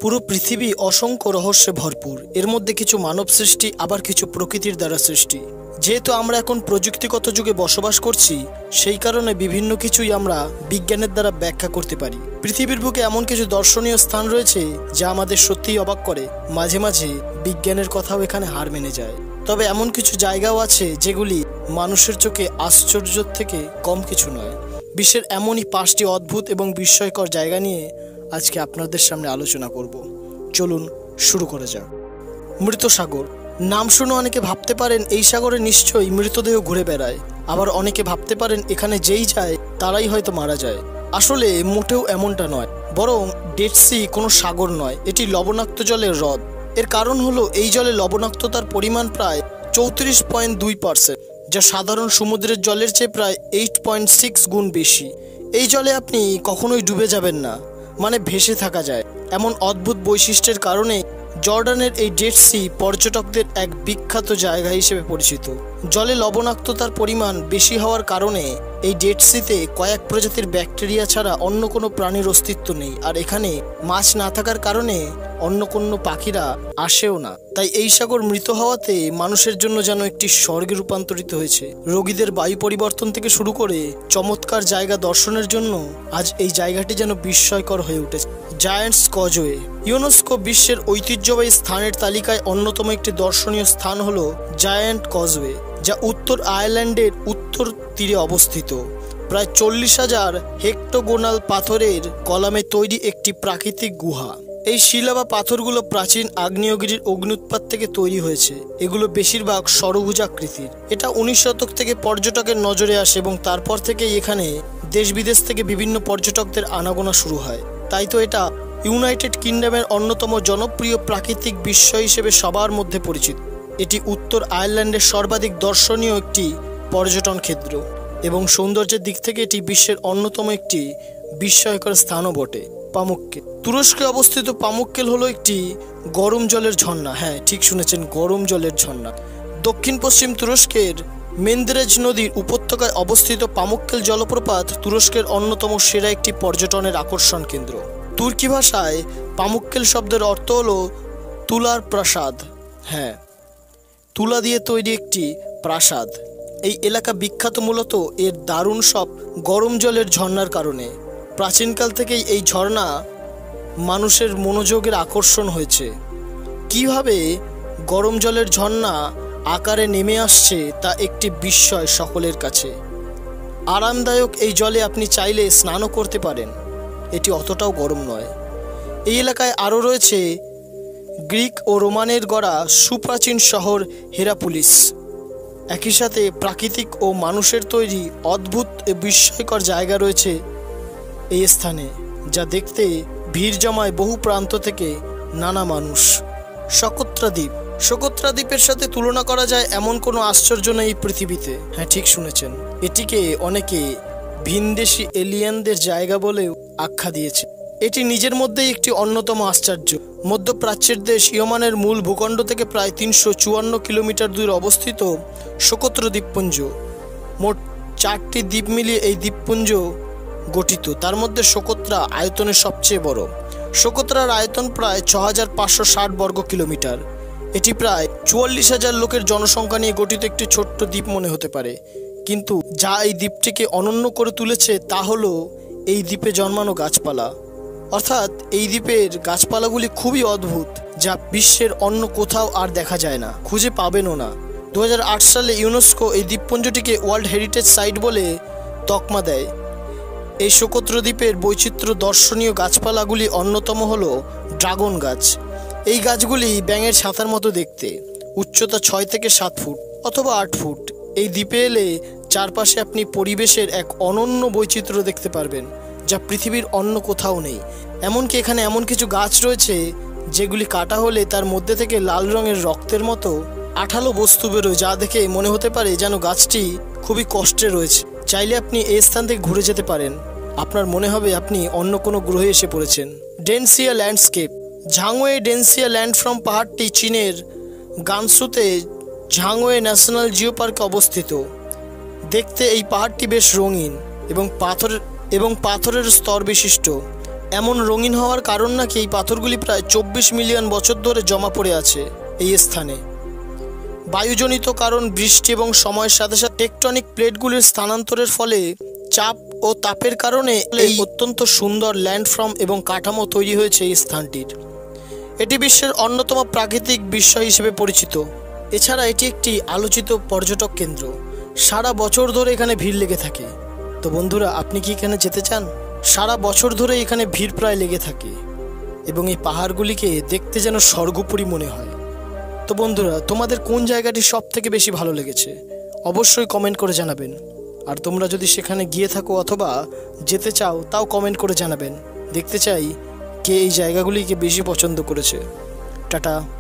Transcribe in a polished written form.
পুরো পৃথিবী অসংখ্য রহস্যে ভরপুর। এর মধ্যে কিছু মানব সৃষ্টি, আবার কিছু প্রকৃতির দ্বারা সৃষ্টি। যেহেতু আমরা এখন প্রযুক্তিগত যুগে বসবাস করছি, সেই কারণে বিভিন্ন কিছুই আমরা বিজ্ঞানের দ্বারা ব্যাখ্যা করতে পারি। পৃথিবীর বুকে এমন কিছু দর্শনীয় স্থান রয়েছে যা আমাদের সত্যিই অবাক করে। মাঝে মাঝে বিজ্ঞানের কথাও এখানে হার মেনে যায়। তবে এমন কিছু জায়গাও আছে যেগুলি মানুষের চোখে আশ্চর্যের থেকে কম কিছু নয়। বিশ্বের এমনই 5টি অদ্ভুত এবং বিস্ময়কর জায়গা নিয়ে আজকে আপনাদের সামনে আলোচনা করব। চলুন শুরু করা যাক। মৃত সাগর নাম শুনে অনেকে ভাবতে পারেন এই সাগরে নিশ্চয়ই মৃতদেহ ঘুরে বেড়ায়। আবার অনেকে ভাবতে পারেন এখানে যেই যায় তারাই হয়তো মারা যায়। আসলে মোটেও এমনটা নয়, বরং ডেড সি কোনো সাগর নয়, এটি লবণাক্ত জলের হ্রদ। এর কারণ হলো এই জলে লবণাক্ততার পরিমাণ প্রায় 34.2%, যা সাধারণ সমুদ্রের জলের চেয়ে প্রায় 8.6 গুণ বেশি। এই জলে আপনি কখনোই ডুবে যাবেন না, মানে ভেসে থাকা যায়। এমন অদ্ভুত বৈশিষ্ট্যের কারণে জর্ডানের এই ডেড সি পর্যটকদের এক বিখ্যাত জায়গা হিসেবে পরিচিত। জলে লবণাক্ততার পরিমাণ বেশি হওয়ার কারণে এই ডেড সিতে কয়েক প্রজাতির ব্যাকটেরিয়া ছাড়া অন্য কোনো প্রাণীর অস্তিত্ব নেই। আর এখানে মাছ না থাকার কারণে অন্য কোনো পাখিরা আসেও না। তাই এই সাগর মৃত হওয়াতে মানুষের জন্য যেন একটি স্বর্গে রূপান্তরিত হয়েছে। রোগীদের বায়ু পরিবর্তন থেকে শুরু করে চমৎকার জায়গা দর্শনের জন্য আজ এই জায়গাটি যেন বিস্ময়কর হয়ে উঠেছে। জায়ান্টস কজওয়ে ইউনেস্কো বিশ্বের ঐতিহ্যবাহী স্থানের তালিকায় অন্যতম একটি দর্শনীয় স্থান হলো জায়ান্ট কজওয়ে, যা উত্তর আয়ারল্যান্ডের উত্তর তীরে অবস্থিত। প্রায় 40,000 হেক্টোগোনাল পাথরের কলামে তৈরি একটি প্রাকৃতিক গুহা। এই শিলা বা পাথরগুলো প্রাচীন আগ্নেয়গিরির অগ্ন্যুৎপাত থেকে তৈরি হয়েছে। এগুলো বেশিরভাগ ষড়ভুজাকৃতির। এটা 19 শতক থেকে পর্যটকের নজরে আসে এবং তারপর থেকেই এখানে দেশ বিদেশ থেকে বিভিন্ন পর্যটকদের আনাগোনা শুরু হয়। তাই তো এটা ইউনাইটেড কিংডমের অন্যতম জনপ্রিয় প্রাকৃতিক বিস্ময় হিসেবে সবার মধ্যে পরিচিত। এটি উত্তর আয়ারল্যান্ডের সর্বাধিক দর্শনীয় একটি পর্যটন ক্ষেত্র এবং সৌন্দর্যের দিক থেকে এটি বিশ্বের অন্যতম একটি বিস্ময়কর স্থানও বটে। পামুক্কেল তুরস্কে অবস্থিত পামুক্কেল হলো একটি গরম জলের ঝর্ণা। হ্যাঁ, ঠিক শুনেছেন, গরম জলের ঝর্ণা। দক্ষিণ পশ্চিম তুরস্কের মেন্দেরেজ নদীর উপত্যকায় অবস্থিত পামুক্কেল জলপ্রপাত তুরস্কের অন্যতম সেরা একটি পর্যটনের আকর্ষণ কেন্দ্র। তুর্কি ভাষায় পামুক্কেল শব্দের অর্থ হলো তুলার প্রাসাদ। হ্যাঁ, তুলা দিয়ে তৈরি একটি প্রাসাদ। এই এলাকা বিখ্যাত মূলত এর দারুণ সব গরম জলের ঝর্ণার কারণে। প্রাচীনকাল থেকেই এই ঝর্ণা মানুষের মনোযোগের আকর্ষণ হয়েছে। কিভাবে গরম জলের ঝর্ণা আকারে নেমে আসছে তা একটি বিস্ময় সকলের কাছে। আরামদায়ক এই জলে আপনি চাইলে স্নানও করতে পারেন, এটি অতটাও গরম নয়। এই এলাকায় আরও রয়েছে গ্রিক ও রোমানের গড়া সুপ্রাচীন শহর হেরাপুলিস। একই সাথে প্রাকৃতিক ও মানুষের তৈরি অদ্ভুত বিস্ময়কর জায়গা রয়েছে এই স্থানে, যা দেখতে ভিড় জমায় বহু প্রান্ত থেকে নানা মানুষ। সোকোত্রা দ্বীপ সোকোত্রা দ্বীপের সাথে তুলনা করা যায় এমন কোনো আশ্চর্য নেই পৃথিবীতে। হ্যাঁ, ঠিক শুনেছেন, এটিকে অনেকে ভিনদেশি এলিয়েনদের জায়গা বলেও আখ্যা দিয়েছে। এটি নিজের মধ্যেই একটি অন্যতম আশ্চর্য। মধ্যপ্রাচ্যের দেশ ইয়েমেনের মূল ভূখণ্ড থেকে প্রায় 354 কিলোমিটার দূরে অবস্থিত সোকোত্রা দ্বীপপুঞ্জ। মোট 4টি দ্বীপ মিলিয়ে এই দ্বীপপুঞ্জ গঠিত। তার মধ্যে সোকোত্রা আয়তনে সবচেয়ে বড়। সোকোত্রার আয়তন প্রায় 6560 বর্গ কিলোমিটার। এটি প্রায় 44,000 লোকের জনসংখ্যা নিয়ে গঠিত একটি ছোট্ট দ্বীপ মনে হতে পারে, কিন্তু যা এই দ্বীপটিকে অনন্য করে তুলেছে তা হলো এই দ্বীপে জন্মানো গাছপালা। অর্থাৎ এই দ্বীপের গাছপালাগুলি খুবই অদ্ভুত, যা বিশ্বের অন্য কোথাও আর দেখা যায় না, খুঁজে পাবেনও না। 2008 সালে ইউনেস্কো এই দ্বীপপুঞ্জটিকে ওয়ার্ল্ড হেরিটেজ সাইট বলে তকমা দেয়। এই সোকোত্রা দ্বীপের বৈচিত্র্য দর্শনীয় গাছপালাগুলি অন্যতম হলো ড্রাগন গাছ। এই গাছগুলি ব্যাঙের ছাতার মতো দেখতে। উচ্চতা 6 থেকে 7 ফুট অথবা 8 ফুট। এই দ্বীপে এলে চারপাশে আপনি পরিবেশের এক অনন্য বৈচিত্র্য দেখতে পারবেন, যা পৃথিবীর অন্য কোথাও নেই। এমনকি এখানে এমন কিছু গাছ রয়েছে যেগুলি কাটা হলে তার মধ্যে থেকে লাল রঙের রক্তের মতো আঠালো বস্তু বেরোয়, যা দেখে মনে হতে পারে যেন গাছটি খুবই কষ্টে রয়েছে। চাইলে আপনি এই স্থান থেকে ঘুরে যেতে পারেন, আপনার মনে হবে আপনি অন্য কোনো গ্রহে এসে পড়েছেন। ডেনসিয়া ল্যান্ডস্কেপ ঝাংওয়ে ডেনসিয়া ল্যান্ডফর্ম পাহাড়টি চীনের গানসুতে ঝাংওয়ে ন্যাশনাল জিও পার্কে অবস্থিত। দেখতে এই পাহাড়টি বেশ রঙিন এবং পাথরের স্তর বিশিষ্ট। এমন রঙিন হওয়ার কারণ নাকি এই পাথরগুলি প্রায় 24 মিলিয়ন বছর ধরে জমা পড়ে আছে এই স্থানে। বায়ুজনিত কারণ, বৃষ্টি এবং সময়ের সাথে সাথে টেকটনিক প্লেটগুলির স্থানান্তরের ফলে চাপ ও তাপের কারণে এই অত্যন্ত সুন্দর ল্যান্ডফর্ম এবং কাঠামো তৈরি হয়েছে এই স্থানটির। এটি বিশ্বের অন্যতম প্রাকৃতিক বিস্ময় হিসেবে পরিচিত। এছাড়া এটি একটি আলোচিত পর্যটক কেন্দ্র। সারা বছর ধরে এখানে ভিড় লেগে থাকে। তো বন্ধুরা, আপনি কি এখানে যেতে চান? সারা বছর ধরে এখানে ভিড় প্রায় লেগে থাকে এবং এই পাহাড়গুলিকে দেখতে যেন স্বর্গপুরী মনে হয়। তো বন্ধুরা, তোমাদের কোন জায়গাটি সব থেকে বেশি ভালো লেগেছে অবশ্যই কমেন্ট করে জানাবেন। আর তোমরা যদি সেখানে গিয়ে থাকো অথবা যেতে চাও তাও কমেন্ট করে জানাবেন। দেখতে চাই কে এই জায়গাগুলিকে বেশি পছন্দ করেছে। টাটা।